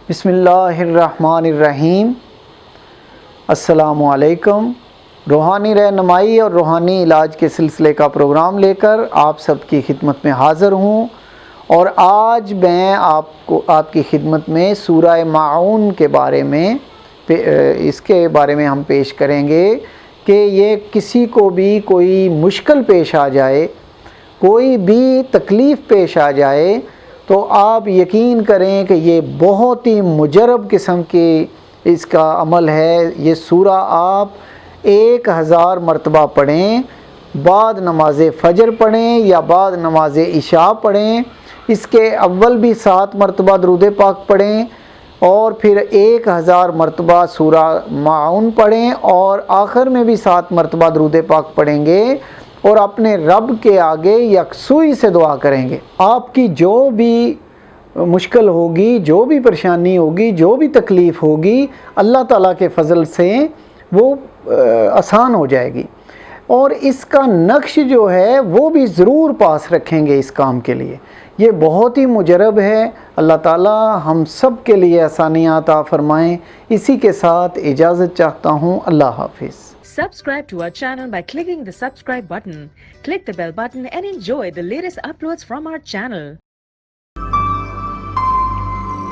بسم اللہ الرحمن الرحیم۔ السلام علیکم۔ روحانی رہنمائی اور روحانی علاج کے سلسلے کا پروگرام لے کر آپ سب کی خدمت میں حاضر ہوں، اور آج میں آپ کی خدمت میں سورہ ماعون کے بارے میں ہم پیش کریں گے کہ یہ کسی کو بھی کوئی مشکل پیش آ جائے، کوئی بھی تکلیف پیش آ جائے، تو آپ یقین کریں کہ یہ بہت ہی مجرب قسم کی اس کا عمل ہے۔ یہ سورہ آپ 1000 مرتبہ پڑھیں، بعد نماز فجر پڑھیں یا بعد نماز عشاء پڑھیں۔ اس کے اول بھی 7 مرتبہ درود پاک پڑھیں، اور پھر 1000 مرتبہ سورہ ماعون پڑھیں، اور آخر میں بھی 7 مرتبہ درود پاک پڑھیں گے، اور اپنے رب کے آگے یکسوئی سے دعا کریں گے۔ آپ کی جو بھی مشکل ہوگی، جو بھی پریشانی ہوگی، جو بھی تکلیف ہوگی، اللہ تعالیٰ کے فضل سے وہ آسان ہو جائے گی، اور اس کا نقش جو ہے وہ بھی ضرور پاس رکھیں گے اس کام کے لیے۔ یہ بہت ہی مجرب ہے۔ اللہ تعالیٰ ہم سب کے لیے آسانیاں عطا فرمائیں۔ اسی کے ساتھ اجازت چاہتا ہوں۔ اللہ حافظ۔ Subscribe to our channel by clicking the subscribe button. Click the bell button and enjoy the latest uploads from our channel.